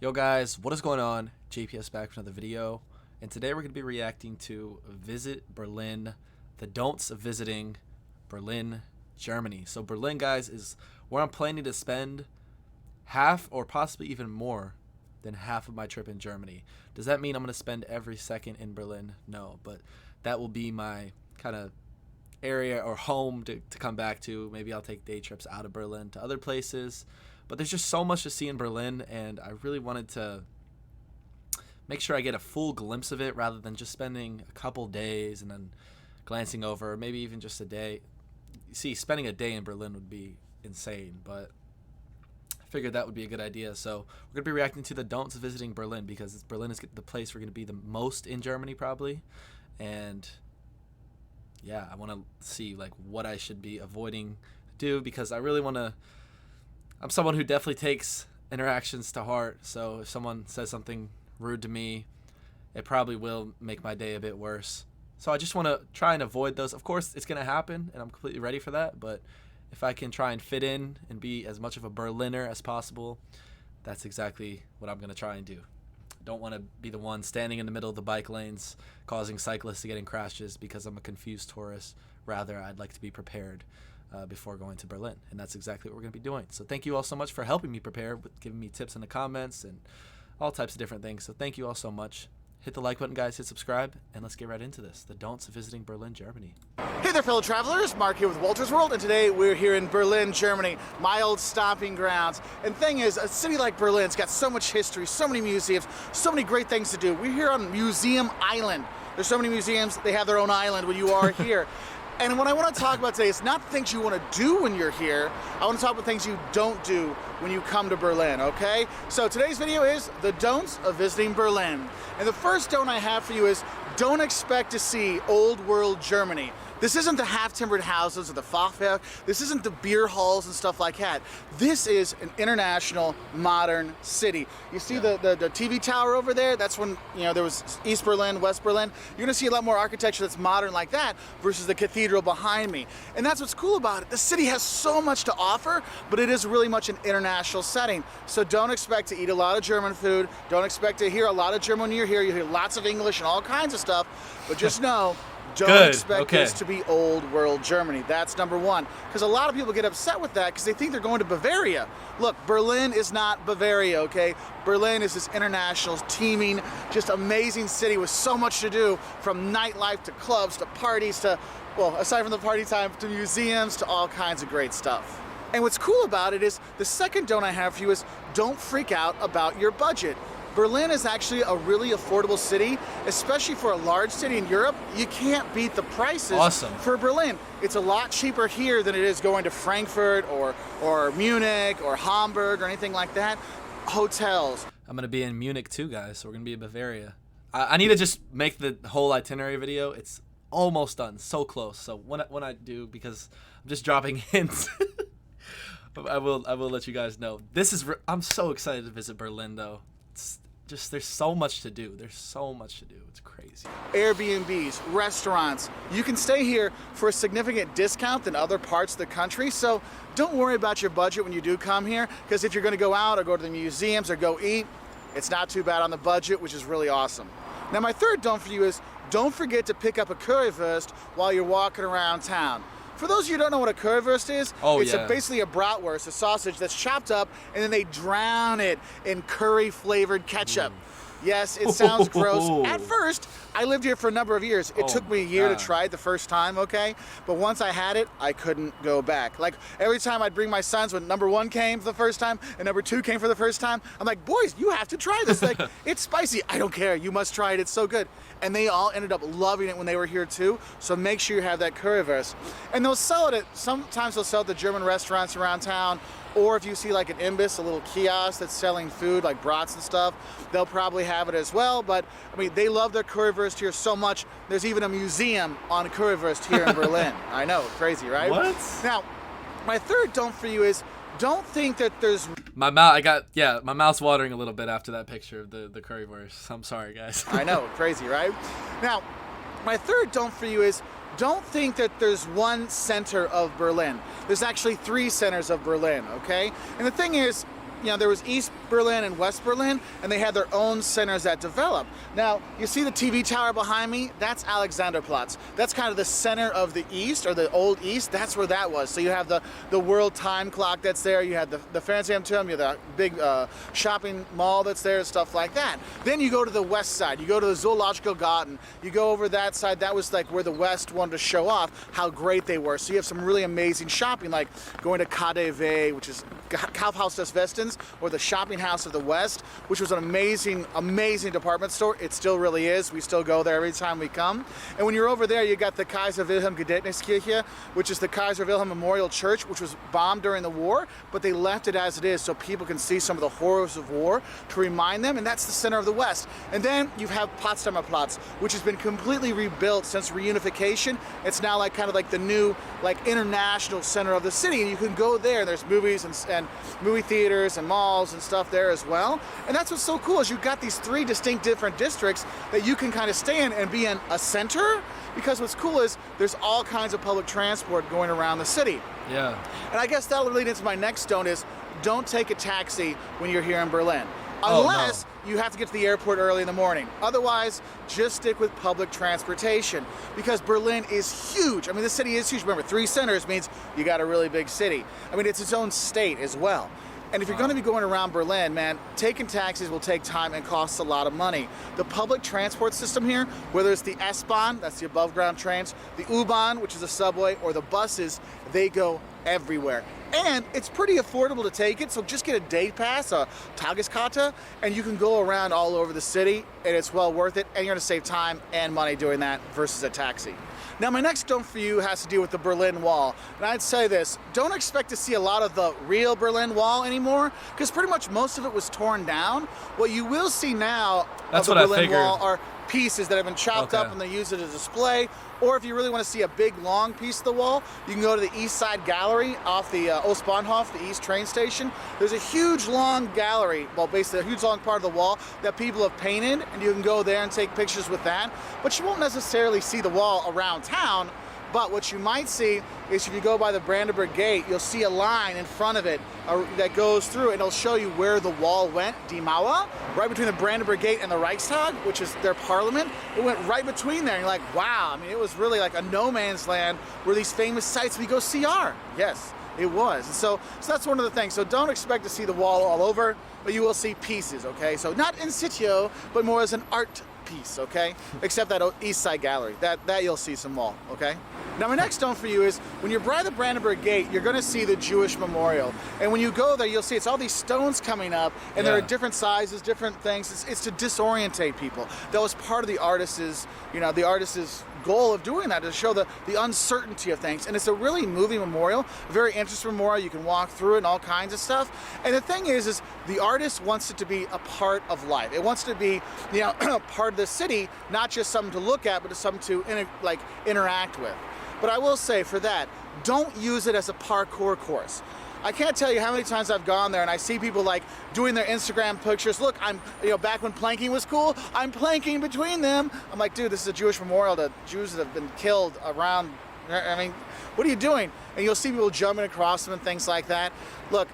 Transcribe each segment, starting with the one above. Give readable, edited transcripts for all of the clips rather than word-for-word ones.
Yo guys, what is going on? JPS back for another video, and today we're going to be reacting to Visit Berlin, the don'ts of visiting Berlin, Germany. So Berlin, guys, is where I'm planning to spend half or possibly even more than half of my trip in Germany. Does that mean I'm going to spend every second in Berlin? No, but that will be my kind of area or home to come back to. Maybe I'll take day trips out of Berlin to other places. But there's just so much to see in Berlin, and I really wanted to make sure I get a full glimpse of it rather than just spending a couple days and then glancing over, maybe even just a day. See, spending a day in Berlin would be insane, but I figured that would be a good idea. So we're going to be reacting to the don'ts of visiting Berlin, because Berlin is the place we're going to be the most in Germany probably. And yeah, I want to see like what I should be avoiding to do, because I really want to. I'm someone who definitely takes interactions to heart, so if someone says something rude to me, it probably will make my day a bit worse. So I just want to try and avoid those. Of course, it's going to happen, and I'm completely ready for that, but if I can try and fit in and be as much of a Berliner as possible, that's exactly what I'm going to try and do. Don't want to be the one standing in the middle of the bike lanes causing cyclists to get in crashes because I'm a confused tourist. Rather, I'd like to be prepared before going to Berlin, and that's exactly what we're going to be doing. So thank you all so much for helping me prepare, with giving me tips in the comments and all types of different things. So thank you all so much. Hit the like button, guys, hit subscribe, and let's get right into this. The don'ts of visiting Berlin, Germany. Hey there, fellow travelers. Mark here with Walter's World, and today we're here in Berlin, Germany, my old stomping grounds. And the thing is, a city like Berlin's got so much history, so many museums, so many great things to do. We're here on Museum Island. There's so many museums, they have their own island when you are here. And what I want to talk about today is not things you want to do when you're here. I want to talk about things you don't do when you come to Berlin, okay? So today's video is the don'ts of visiting Berlin. And the first don't I have for you is don't expect to see old world Germany. This isn't the half-timbered houses or the Fachwerk. This isn't the beer halls and stuff like that. This is an international, modern city. You see the TV tower over there? That's when, you know, there was East Berlin, West Berlin. You're gonna see a lot more architecture that's modern like that versus the cathedral behind me. And that's what's cool about it. The city has so much to offer, but it is really much an international setting. So don't expect to eat a lot of German food. Don't expect to hear a lot of German when you're here. You hear lots of English and all kinds of stuff, but just know, don't expect this to be old world Germany. That's number one. Because a lot of people get upset with that because they think they're going to Bavaria. Look, Berlin is not Bavaria, okay? Berlin is this international, teeming, just amazing city with so much to do, from nightlife to clubs to parties to, well, aside from the party time, to museums to all kinds of great stuff. And what's cool about it is, the second don't I have for you is don't freak out about your budget. Berlin is actually a really affordable city, especially for a large city in Europe. You can't beat the prices for Berlin. It's a lot cheaper here than it is going to Frankfurt or Munich or Hamburg or anything like that. Hotels. I'm going to be in Munich too, guys, so we're going to be in Bavaria. I need to just make the whole itinerary video. It's almost done, so close. So when I do, because I'm just dropping hints, I will let you guys know. I'm so excited to visit Berlin, though. Just there's so much to do. There's so much to do. It's crazy. Airbnbs, restaurants. You can stay here for a significant discount than other parts of the country. So don't worry about your budget when you do come here, because if you're going to go out or go to the museums or go eat, it's not too bad on the budget, which is really awesome. Now, my third don't for you is don't forget to pick up a Currywurst while you're walking around town. For those of you who don't know what a Currywurst is, it's basically a bratwurst, a sausage that's chopped up, and then they drown it in curry-flavored ketchup. Yes, it sounds gross. At first, I lived here for a number of years. It took me a year to try it the first time, okay? But once I had it, I couldn't go back. Like, every time I'd bring my sons, when number one came for the first time and number two came for the first time, I'm like, boys, you have to try this. Like, it's spicy. I don't care. You must try it. It's so good. And they all ended up loving it when they were here too. So make sure you have that Currywurst. And they'll sell it sometimes they'll sell it at the German restaurants around town. Or if you see like an imbus, a little kiosk that's selling food like brats and stuff, they'll probably have it as well. But I mean, they love their Currywurst here so much. There's even a museum on Currywurst here in Berlin. I know, crazy, right? What? Now, my third don't for you is don't think that there's... My mouth's watering a little bit after that picture of the Currywurst. I'm sorry, guys. I know, crazy, right? Now, my third don't for you is don't think that there's one center of Berlin. There's actually 3 centers of Berlin, okay? And the thing is, there was East Berlin and West Berlin, and they had their own centers that developed. Now, you see the TV tower behind me? That's Alexanderplatz. That's kind of the center of the East, or the Old East. That's where that was. So you have the world time clock that's there. You had the Fernsehturm, you have the big shopping mall that's there, and stuff like that. Then you go to the west side. You go to the Zoological Garden. You go over that side. That was like where the West wanted to show off how great they were. So you have some really amazing shopping, like going to KaDeWe, which is Kaufhaus des Westens, or the Shopping House of the West, which was an amazing, amazing department store. It still really is. We still go there every time we come. And when you're over there, you got the Kaiser Wilhelm Gedächtniskirche, which is the Kaiser Wilhelm Memorial Church, which was bombed during the war, but they left it as it is so people can see some of the horrors of war to remind them, and that's the center of the West. And then you have Potsdamer Platz, which has been completely rebuilt since reunification. It's now like kind of like the new international center of the city, and you can go there. There's movies and movie theaters and malls and stuff there as well. And that's what's so cool is you've got these three distinct different districts that you can kind of stay in and be in a center, because what's cool is there's all kinds of public transport going around the city. Yeah. And I guess that'll lead into my next stone is don't take a taxi when you're here in Berlin. Oh, Unless you have to get to the airport early in the morning. Otherwise, just stick with public transportation, because Berlin is huge. I mean, the city is huge. Remember, 3 centers means you got a really big city. I mean, it's its own state as well. And if you're going to be going around Berlin, man, taking taxis will take time and costs a lot of money. The public transport system here, whether it's the S-Bahn, that's the above ground trains, the U-Bahn, which is a subway, or the buses, they go everywhere. And it's pretty affordable to take it, so just get a day pass, a Tageskarte, and you can go around all over the city, and it's well worth it, and you're gonna save time and money doing that versus a taxi. Now, my next stone for you has to do with the Berlin Wall. And I'd say this, don't expect to see a lot of the real Berlin Wall anymore, because pretty much most of it was torn down. What you will see now of the Berlin Wall are pieces that have been chopped up and they use it as a display. Or if you really want to see a big long piece of the wall, you can go to the East Side Gallery off the Ostbahnhof, the East train station. There's a huge long gallery, well basically a huge long part of the wall that people have painted, and you can go there and take pictures with that. But you won't necessarily see the wall around town. But what you might see is if you go by the Brandenburg Gate, you'll see a line in front of it that goes through, and it'll show you where the wall went, Die Mauer, right between the Brandenburg Gate and the Reichstag, which is their parliament. It went right between there, and you're like, wow, I mean, it was really like a no man's land where these famous sites we go see are. Yes, it was. And so that's one of the things. So don't expect to see the wall all over, but you will see pieces, okay? So not in situ, but more as an art piece, okay? Except that East Side Gallery, that you'll see some wall, okay? Now my next stone for you is when you're by the Brandenburg Gate, you're gonna see the Jewish Memorial. And when you go there, you'll see it's all these stones coming up, and there are different sizes, different things. It's to disorientate people. That was part of the artist's, the artist's goal of doing that, to show the uncertainty of things. And it's a really moving memorial, a very interesting memorial. You can walk through it and all kinds of stuff. And the thing is the artist wants it to be a part of life. It wants to be, part of the city, not just something to look at, but something to interact with. But I will say for that, don't use it as a parkour course. I can't tell you how many times I've gone there and I see people doing their Instagram pictures. Look, I'm, back when planking was cool, I'm planking between them. I'm like, dude, this is a Jewish memorial to Jews that have been killed around. I mean, what are you doing? And you'll see people jumping across them and things like that. Look,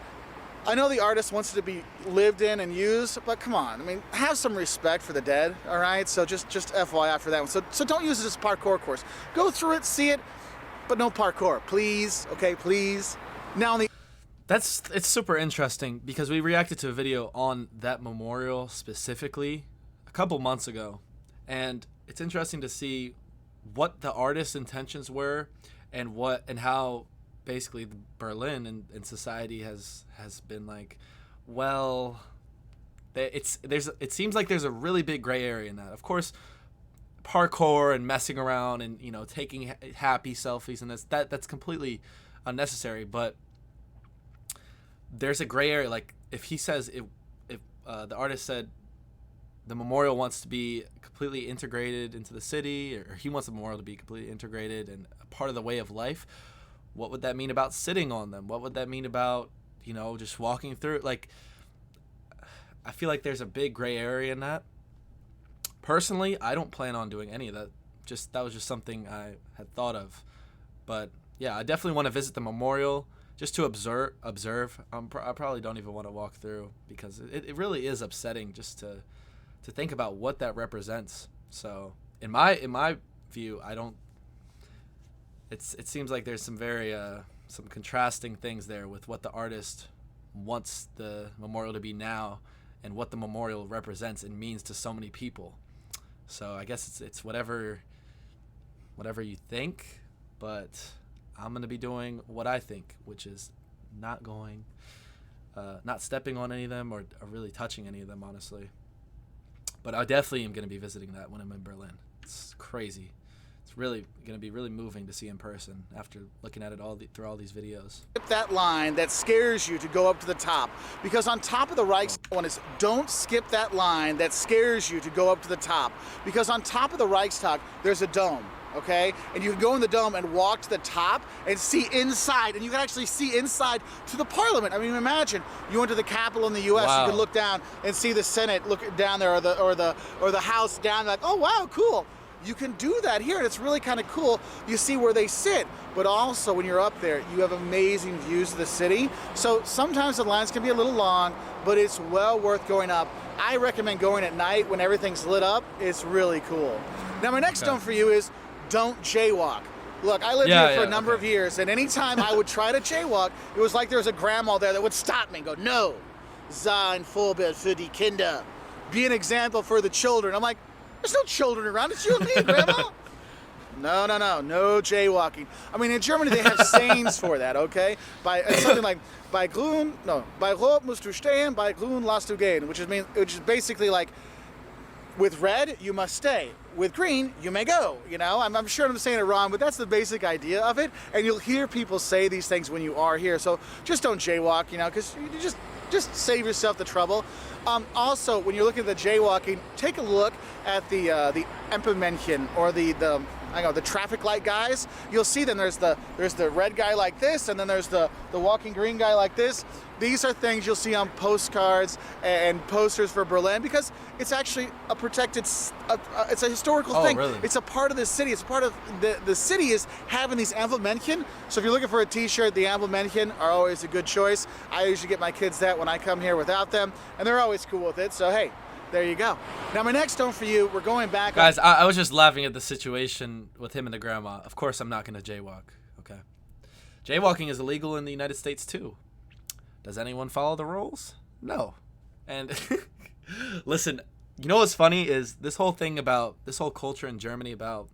I know the artist wants it to be lived in and used, but come on, I mean, have some respect for the dead, all right? So just FYI for that one. So don't use it as a parkour course. Go through it, see it, but no parkour, please, okay, please. Now it's super interesting because we reacted to a video on that memorial specifically a couple months ago, and it's interesting to see what the artist's intentions were and how basically Berlin and society has been like, well, it seems like there's a really big gray area in that. Of course, parkour and messing around and taking happy selfies and that's completely unnecessary, but there's a gray area. Like if he says if the artist said the memorial wants to be completely integrated into the city, or he wants the memorial to be completely integrated and a part of the way of life, what would that mean about sitting on them? What would that mean about just walking through it? Like, I feel like there's a big gray area in that. Personally, I don't plan on doing any of that. That was just something I had thought of. But yeah, I definitely want to visit the memorial, just to observe. I probably don't even want to walk through because it really is upsetting just to think about what that represents. So in my view, I don't. It seems like there's some very some contrasting things there with what the artist wants the memorial to be now and what the memorial represents and means to so many people. So I guess it's whatever you think, but I'm going to be doing what I think, which is not stepping on any of them or really touching any of them, honestly. But I definitely am going to be visiting that when I'm in Berlin. It's crazy. It's really going to be really moving to see in person after looking at it through all these videos. Skip that line that scares you to go up to the top, because on top of the Reichstag one is, don't skip that line that scares you to go up to the top, because on top of the Reichstag there's a dome. Okay, and you can go in the dome and walk to the top and see inside, and you can actually see inside to the parliament. I mean, imagine you went to the Capitol in the U.S. Wow. You can look down and see the Senate look down there, or the House down. Like, oh wow, cool. You can do that here, and it's really kind of cool. You see where they sit, but also when you're up there, you have amazing views of the city. So sometimes the lines can be a little long, but it's well worth going up. I recommend going at night when everything's lit up. It's really cool. Now, my next dome for you is, don't jaywalk. Look, I lived here for a number of years, and anytime I would try to jaywalk, it was like there was a grandma there that would stop me and go, no, sein Vorbild für die Kinder. Be an example for the children. I'm like, there's no children around, it's you and me, Grandma. No jaywalking. I mean, in Germany they have sayings for that, okay? It's something like, bei Rot musst du stehen, bei Grün lass du gehen, which is basically like, with red, you must stay. With green, you may go. You know, I'm sure I'm saying it wrong, but that's the basic idea of it. And you'll hear people say these things when you are here. So just don't jaywalk, you know, because you just save yourself the trouble. Also, when you're looking at the jaywalking, take a look at the Ampelmännchen, or the traffic light guys. You'll see them. There's the red guy like this, and then there's the walking green guy like this. These are things you'll see on postcards and posters for Berlin, because it's actually a protected, it's a historical thing. Really? It's a part of the city. It's part of the city is having these Ampelmännchen. So if you're looking for a t-shirt, the Ampelmännchen are always a good choice. I usually get my kids that when I come here without them, and they're always cool with it. So hey, there you go. Now my next dome for you, we're going back. Guys, I was just laughing at the situation with him and the grandma. Of course I'm not going to jaywalk, okay? Jaywalking is illegal in the United States too. Does anyone follow the rules? No. And listen, you know what's funny is this whole culture in Germany about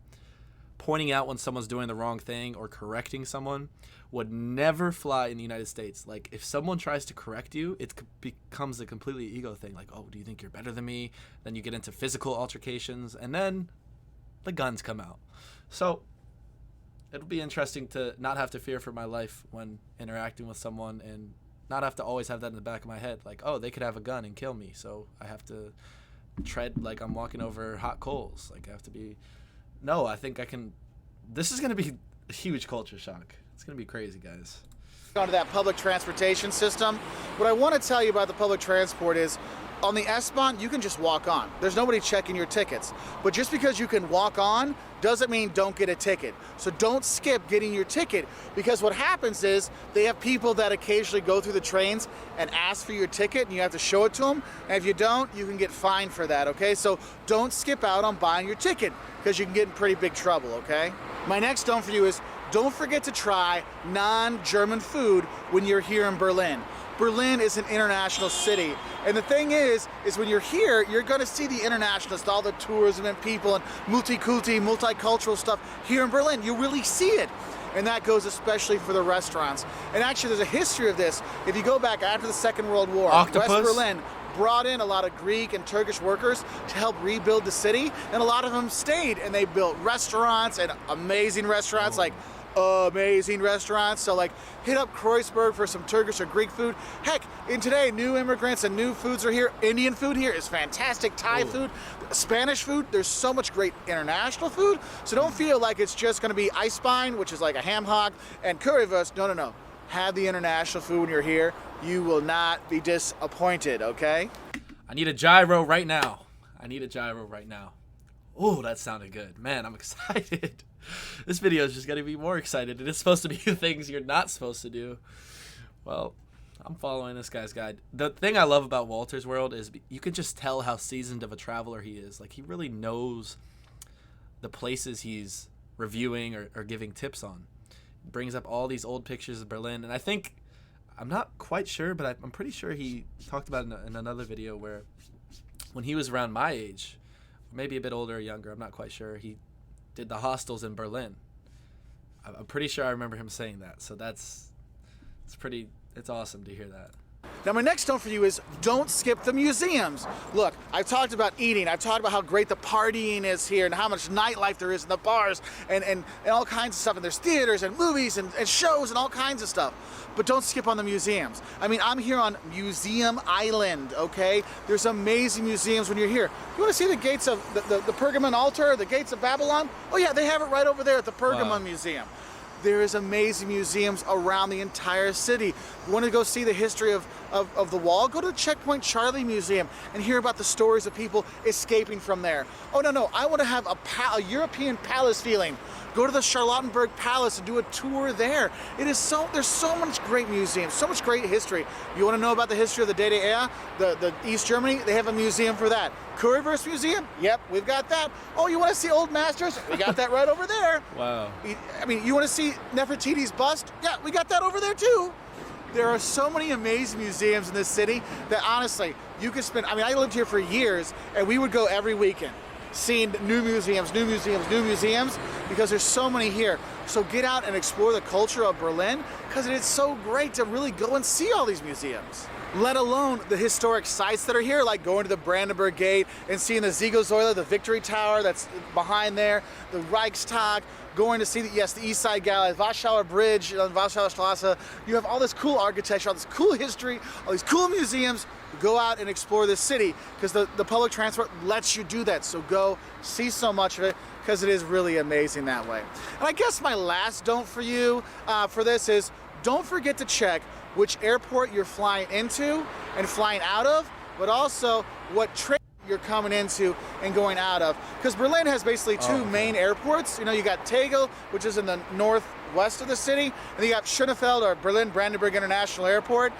pointing out when someone's doing the wrong thing or correcting someone would never fly in the United States. Like, if someone tries to correct you, it becomes a completely ego thing. Like, oh, do you think you're better than me? Then you get into physical altercations, and then the guns come out. So it'll be interesting to not have to fear for my life when interacting with someone, and not have to always have that in the back of my head. Like, oh, they could have a gun and kill me, so I have to tread like I'm walking over hot coals. Like, I have to be... No, I think I can... This is going to be a huge culture shock. It's going to be crazy, guys. Onto that public transportation system. What I want to tell you about the public transport is, on the S-Bahn, you can just walk on. There's nobody checking your tickets. But just because you can walk on doesn't mean don't get a ticket. So don't skip getting your ticket, because what happens is they have people that occasionally go through the trains and ask for your ticket, and you have to show it to them. And if you don't, you can get fined for that, okay? So don't skip out on buying your ticket, because you can get in pretty big trouble, okay? My next dome for you is, don't forget to try non-German food when you're here in Berlin. Berlin is an international city. And the thing is when you're here, you're gonna see the internationalists, all the tourism and people and multicultural stuff here in Berlin. You really see it. And that goes especially for the restaurants. And actually there's a history of this. If you go back after the Second World War, Octopus? West Berlin brought in a lot of Greek and Turkish workers to help rebuild the city. And a lot of them stayed, and they built restaurants, and amazing restaurants, like amazing restaurants. So like, hit up Kreuzberg for some Turkish or Greek food. Heck, in today, new immigrants and new foods are here. Indian food here is fantastic. Thai food, Spanish food. There's so much great international food. So don't feel like it's just gonna be Eisbein, which is like a ham hock, and Currywurst. No. Have the international food when you're here. You will not be disappointed, okay? I need a gyro right now. Oh, that sounded good. Man, I'm excited. This video is just going to be more excited. It is supposed to be things you're not supposed to do. Well, I'm following this guy's guide. The thing I love about Walter's World is you can just tell how seasoned of a traveler he is. Like, he really knows the places he's reviewing or giving tips on. He brings up all these old pictures of Berlin. And I think, I'm not quite sure, but I'm pretty sure he talked about it in another video where when he was around my age, maybe a bit older or younger, I'm not quite sure, he did the hostels in Berlin. I'm pretty sure I remember him saying that. So it's awesome to hear that. Now my next note for you is don't skip the museums. Look, I've talked about eating, I've talked about how great the partying is here and how much nightlife there is in the bars and all kinds of stuff. And there's theaters and movies and shows and all kinds of stuff. But don't skip on the museums. I mean, I'm here on Museum Island, okay? There's amazing museums when you're here. You want to see the gates of the Pergamon altar, the gates of Babylon? Oh yeah, they have it right over there at the Pergamon Museum. There is amazing museums around the entire city. You want to go see the history of the wall? Go to the Checkpoint Charlie Museum and hear about the stories of people escaping from there. Oh, no, I want to have a European palace feeling. Go to the Charlottenburg Palace and do a tour there. There's so much great museums, so much great history. You want to know about the history of the DDR, the East Germany? They have a museum for that. Currywurst Museum? Yep, we've got that. Oh, you want to see old masters? We got that right over there. Wow. I mean, you want to see Nefertiti's bust? Yeah, we got that over there too. There are so many amazing museums in this city that honestly, you could spend, I mean, I lived here for years and we would go every weekend seeing new museums, because there's so many here. So get out and explore the culture of Berlin because it is so great to really go and see all these museums. Let alone the historic sites that are here, like going to the Brandenburg Gate and seeing the Siegessäule, the Victory Tower that's behind there, the Reichstag, going to see the East Side Gallery, the Warschauer Bridge on Warschauer Straße. You have all this cool architecture, all this cool history, all these cool museums. Go out and explore this city because the public transport lets you do that. So go see so much of it because it is really amazing that way. And I guess my last don't for you for this is don't forget to check which airport you're flying into and flying out of, but also what train you're coming into and going out of. Because Berlin has basically two main airports. You know, you got Tegel, which is in the northwest of the city, and then you got Schönefeld or Berlin Brandenburg International Airport.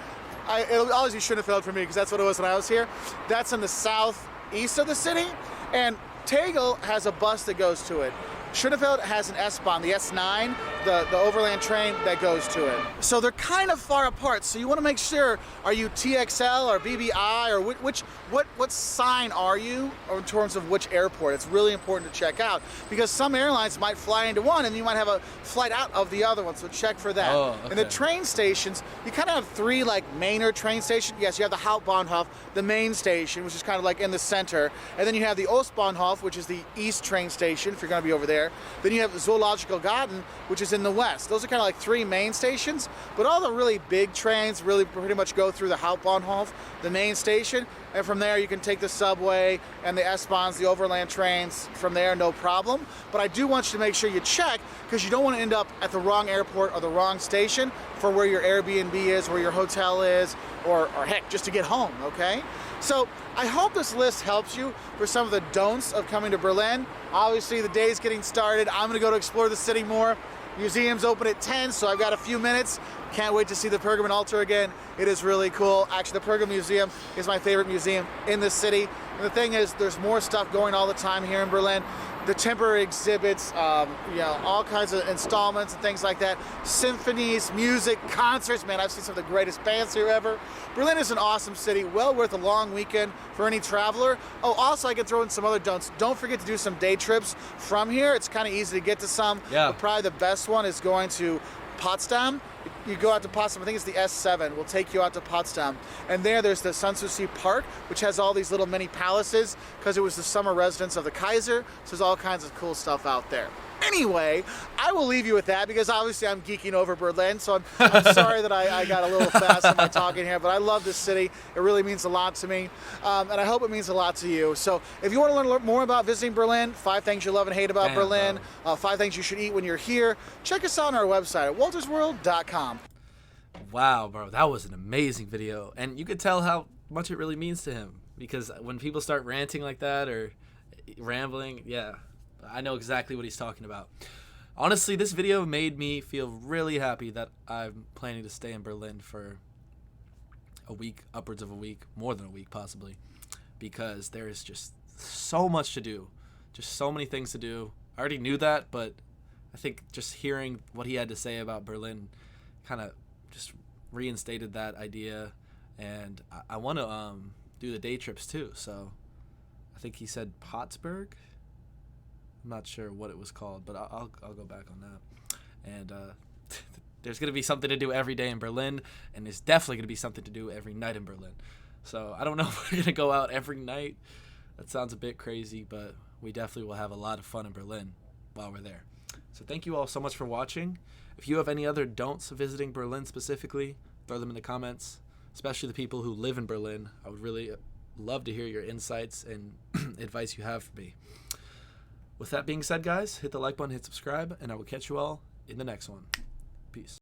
It'll always be Schönefeld for me because that's what it was when I was here. That's in the southeast of the city, and Tegel has a bus that goes to it. Schönefeld has an S-Bahn, the S9, the overland train that goes to it. So they're kind of far apart, so you want to make sure, are you TXL or BBI or what sign are you or in terms of which airport? It's really important to check out because some airlines might fly into one and you might have a flight out of the other one, so check for that. Oh, okay. And the train stations, you kind of have three like mainer train stations. Yes, you have the Hauptbahnhof, the main station, which is kind of like in the center, and then you have the Ostbahnhof, which is the east train station if you're going to be over there. Then you have Zoological Garten, which is in the west. Those are kind of like three main stations, but all the really big trains really pretty much go through the Hauptbahnhof, the main station, and from there you can take the subway and the S-Bahns, the overland trains from there, no problem. But I do want you to make sure you check because you don't want to end up at the wrong airport or the wrong station for where your Airbnb is, where your hotel is, or heck, just to get home, okay? So I hope this list helps you for some of the don'ts of coming to Berlin. Obviously the day's getting started. I'm gonna go to explore the city more. Museums open at 10, so I've got a few minutes. Can't wait to see the Pergamon altar again. It is really cool. Actually, the Pergamon Museum is my favorite museum in the city. And the thing is, there's more stuff going all the time here in Berlin. The temporary exhibits, you know, all kinds of installments and things like that. Symphonies, music, concerts. Man, I've seen some of the greatest bands here ever. Berlin is an awesome city, well worth a long weekend for any traveler. Oh, also I can throw in some other don'ts. Don't forget to do some day trips from here. It's kind of easy to get to some. Yeah. But probably the best one is going to Potsdam. You go out to Potsdam, I think it's the S7, will take you out to Potsdam. And there's the Sanssouci Park, which has all these little mini palaces because it was the summer residence of the Kaiser. So there's all kinds of cool stuff out there. Anyway, I will leave you with that because obviously I'm geeking over Berlin, so I'm sorry that I got a little fast in my talking here, but I love this city. It really means a lot to me, and I hope it means a lot to you. So if you want to learn more about visiting Berlin, 5 things you love and hate about Berlin, 5 things you should eat when you're here, check us out on our website at waltersworld.com. Wow, bro, that was an amazing video, and you could tell how much it really means to him because when people start ranting like that or rambling, yeah, I know exactly what he's talking about. honestly, this video made me feel really happy that I'm planning to stay in Berlin for a week, upwards of a week, more than a week possibly, because there is just so much to do, just so many things to do. I already knew that, but I think just hearing what he had to say about Berlin kind of just reinstated that idea, and I want to do the day trips too. So I think he said Pottsburg. I'm not sure what it was called, but I'll go back on that. And there's going to be something to do every day in Berlin, and there's definitely going to be something to do every night in Berlin. So I don't know if we're going to go out every night. That sounds a bit crazy, but we definitely will have a lot of fun in Berlin while we're there. So thank you all so much for watching. If you have any other don'ts visiting Berlin specifically, throw them in the comments, especially the people who live in Berlin. I would really love to hear your insights and advice you have for me. With that being said, guys, hit the like button, hit subscribe, and I will catch you all in the next one. Peace.